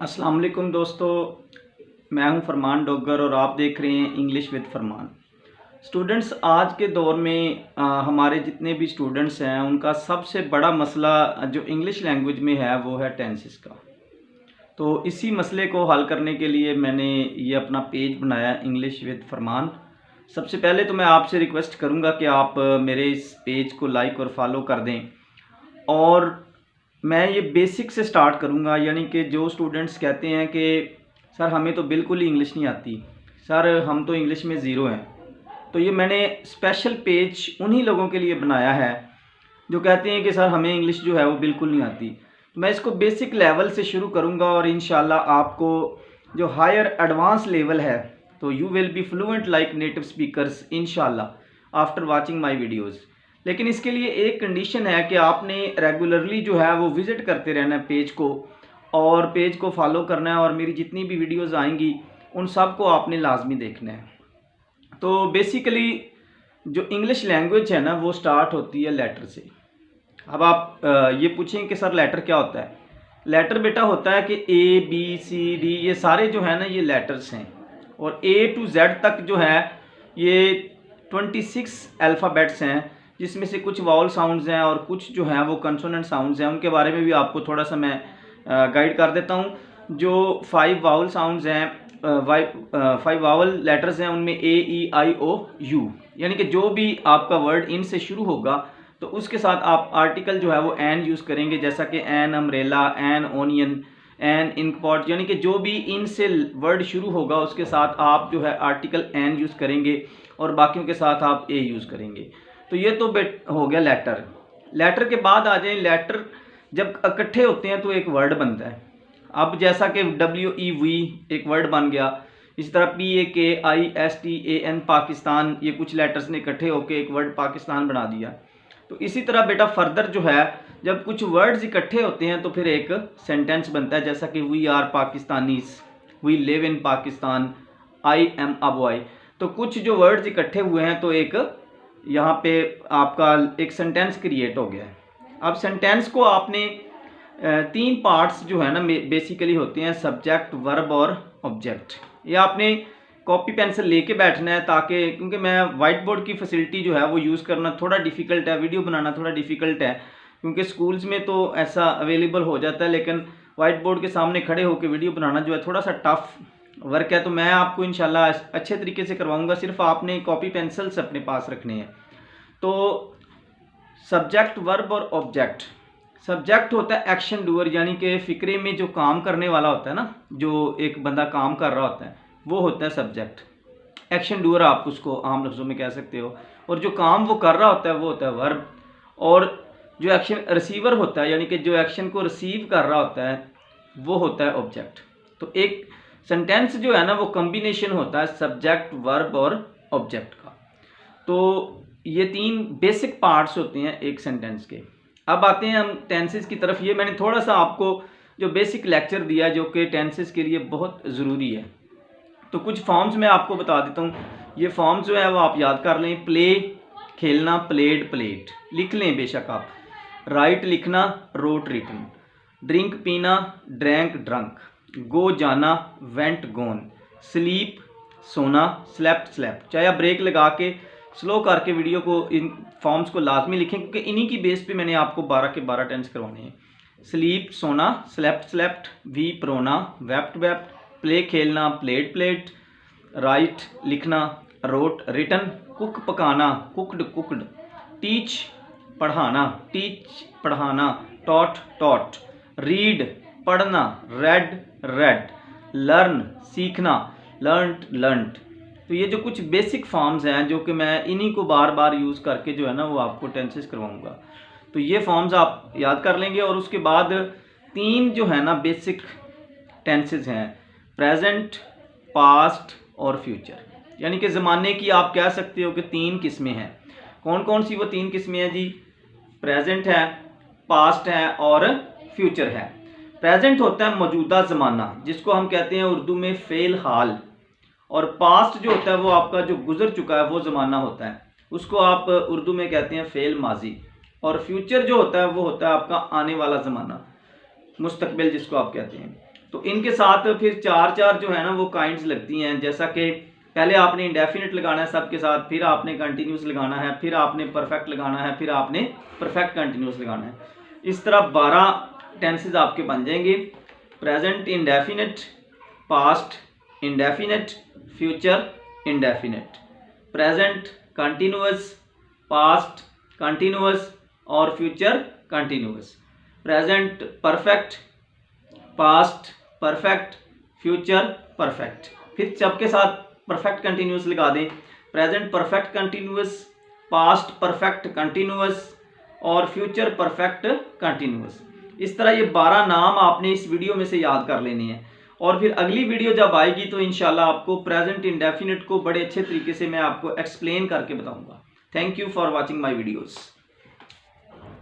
अस्सलाम वालेकुम दोस्तों, मैं हूं फरमान डोगर और आप देख रहे हैं इंग्लिश विद फरमान। स्टूडेंट्स, आज के दौर में हमारे जितने भी स्टूडेंट्स हैं उनका सबसे बड़ा मसला जो इंग्लिश लैंग्वेज में है वो है टेंसेस का। तो इसी मसले को हल करने के लिए मैंने ये अपना पेज बनाया इंग्लिश विद फरमान। सबसे पहले तो मैं आपसे रिक्वेस्ट करूँगा कि आप मेरे इस पेज को लाइक और फॉलो कर दें। और मैं ये बेसिक से स्टार्ट करूँगा, यानी कि जो स्टूडेंट्स कहते हैं कि सर हमें तो बिल्कुल ही इंग्लिश नहीं आती, सर हम तो इंग्लिश में ज़ीरो हैं, तो ये मैंने स्पेशल पेज उन्हीं लोगों के लिए बनाया है जो कहते हैं कि सर हमें इंग्लिश जो है वो बिल्कुल नहीं आती। तो मैं इसको बेसिक लेवल से शुरू करूँगा और इंशाल्लाह आपको जो हायर एडवांस लेवल है तो you will be fluent like native speakers इंशाल्लाह आफ्टर वाचिंग माय वीडियोज़। लेकिन इसके लिए एक कंडीशन है कि आपने रेगुलरली जो है वो विज़िट करते रहना है पेज को, और पेज को फॉलो करना है, और मेरी जितनी भी वीडियोस आएंगी उन सब को आपने लाजमी देखना है। तो बेसिकली जो इंग्लिश लैंग्वेज है ना वो स्टार्ट होती है लेटर से। अब आप ये पूछें कि सर लेटर क्या होता है। लेटर बेटा होता है कि ए बी सी डी ये सारे जो है ना ये लेटर्स हैं, और ए टू जेड तक जो है ये 26 अल्फ़ाबेट्स हैं, जिसमें से कुछ वावल साउंड्स हैं और कुछ जो हैं वो कंसोनेंट साउंड्स हैं। उनके बारे में भी आपको थोड़ा सा मैं गाइड कर देता हूँ। जो 5 वावल साउंड्स हैं, 5 वावल लेटर्स हैं, उनमें ए ई आई ओ यू, यानी कि जो भी आपका वर्ड इन से शुरू होगा तो उसके साथ आप आर्टिकल जो है वो एन यूज़ करेंगे, जैसा कि an umbrella, an onion, an inkpot, यानी कि जो भी इन से वर्ड शुरू होगा उसके साथ आप जो है आर्टिकल एन यूज़ करेंगे और बाकियों के साथ आप ए यूज़ करेंगे। तो ये तो हो गया लेटर। लेटर के बाद आ जाए, लेटर जब इकट्ठे होते हैं तो एक वर्ड बनता है। अब जैसा कि WEV एक वर्ड बन गया, इस तरह PAKISTAN पाकिस्तान, ये कुछ लेटर्स ने इकट्ठे होकर एक वर्ड पाकिस्तान बना दिया। तो इसी तरह बेटा फर्दर जो है जब कुछ वर्ड्स इकट्ठे होते हैं तो फिर एक सेंटेंस बनता है, जैसा कि we are Pakistanis, we live in Pakistan, I am a boy. तो कुछ जो वर्ड्स इकट्ठे हुए हैं तो एक यहाँ पे आपका एक सेंटेंस क्रिएट हो गया है। अब सेंटेंस को आपने 3 पार्ट्स जो है ना बेसिकली होते हैं, सब्जेक्ट, वर्ब और ऑब्जेक्ट। ये आपने कॉपी पेंसिल लेके बैठना है, ताकि क्योंकि मैं वाइट बोर्ड की फैसिलिटी जो है वो यूज़ करना थोड़ा डिफ़िकल्ट है, वीडियो बनाना थोड़ा डिफ़िकल्ट है, क्योंकि स्कूल्स में तो ऐसा अवेलेबल हो जाता है, लेकिन वाइट बोर्ड के सामने खड़े होकर वीडियो बनाना जो है थोड़ा सा टफ वर्क है। तो मैं आपको इंशाल्लाह अच्छे तरीके से करवाऊंगा, सिर्फ आपने कॉपी पेंसिल्स अपने पास रखने हैं। तो सब्जेक्ट, वर्ब और ऑब्जेक्ट। सब्जेक्ट होता है एक्शन डूअर, यानी कि फ़िक्रे में जो काम करने वाला होता है ना, जो एक बंदा काम कर रहा होता है वो होता है सब्जेक्ट। एक्शन डूअर आप उसको आम लफ्ज़ों में कह सकते हो, और जो काम वो कर रहा होता है वो होता है वर्ब। और जो एक्शन रिसीवर होता है, यानी कि जो एक्शन को रिसीव कर रहा होता है वो होता है ऑब्जेक्ट। तो एक सेंटेंस जो है ना वो कॉम्बिनेशन होता है सब्जेक्ट, वर्ब और ऑब्जेक्ट का। तो ये 3 बेसिक पार्ट्स होते हैं एक सेंटेंस के। अब आते हैं हम टेंसेस की तरफ। ये मैंने थोड़ा सा आपको जो बेसिक लेक्चर दिया जो कि टेंसेस के लिए बहुत ज़रूरी है। तो कुछ फॉर्म्स मैं आपको बता देता हूँ। ये फॉर्म्स जो है वो आप याद कर लें। प्ले खेलना, प्लेड प्लेट, लिख लें बेशक आप। राइट लिखना, रोट रिटन। ड्रिंक पीना, ड्रैंक ड्रंक। गो जाना, वेंट गॉन। स्लीप सोना, स्लेप्ट स्लेप्ट। चाहे आप ब्रेक लगा के स्लो करके वीडियो को इन फॉर्म्स को लाजमी लिखें, क्योंकि इन्हीं की बेस पे मैंने आपको 12 के 12 टेंस करवाने हैं। स्लीप सोना, स्लेप्ट स्लेप्ट। वीप रोना, वेप्ट वेप्ट। प्ले खेलना, प्लेड प्लेट। राइट लिखना, रोट रिटन। कुक पकाना, कुकड कुकड। टीच पढ़ाना, टीच पढ़ाना। Taught taught. रीड पढ़ना, रेड रेड। लर्न सीखना, लर्नड लर्नड। तो ये जो कुछ बेसिक फॉर्म्स हैं जो कि मैं इन्हीं को बार बार यूज़ करके जो है ना वो आपको टेंसेस करवाऊंगा। तो ये फॉर्म्स आप याद कर लेंगे। और उसके बाद 3 जो है ना बेसिक टेंसेस हैं, प्रेजेंट, पास्ट और फ्यूचर। यानी कि ज़माने की आप कह सकते हो कि 3 किस्में हैं। कौन कौन सी वो 3 किस्में हैं जी? प्रेजेंट है, पास्ट है और फ्यूचर है। प्रेजेंट होता है मौजूदा ज़माना, जिसको हम कहते हैं उर्दू में फ़ेल हाल। और पास्ट जो होता है वो आपका जो गुजर चुका है वो ज़माना होता है, उसको आप उर्दू में कहते हैं फ़ेल माजी। और फ्यूचर जो होता है वो होता है आपका आने वाला ज़माना, मुस्तकबिल जिसको आप कहते हैं। तो इनके साथ फिर चार चार जो है ना वो काइंड्स लगती हैं, जैसा कि पहले आपने इंडेफिनिट लगाना है सबके साथ, फिर आपने कंटिन्यूस लगाना है, फिर आपने परफेक्ट लगाना है, फिर आपने परफेक्ट कंटिन्यूस लगाना है। इस तरह 12 टेंसेज आपके बन जाएंगे। Present indefinite, past indefinite, future indefinite, present continuous, past continuous और future continuous, present perfect, past perfect, future perfect. फिर सबके साथ परफेक्ट कंटिन्यूस लगा दें, present perfect continuous, past perfect continuous और फ्यूचर परफेक्ट कंटिन्यूस। इस तरह ये 12 नाम आपने इस वीडियो में से याद कर लेने हैं, और फिर अगली वीडियो जब आएगी तो इंशाल्लाह आपको प्रेजेंट इंडेफिनिट को बड़े अच्छे तरीके से मैं आपको एक्सप्लेन करके बताऊंगा। Thank you for watching my videos.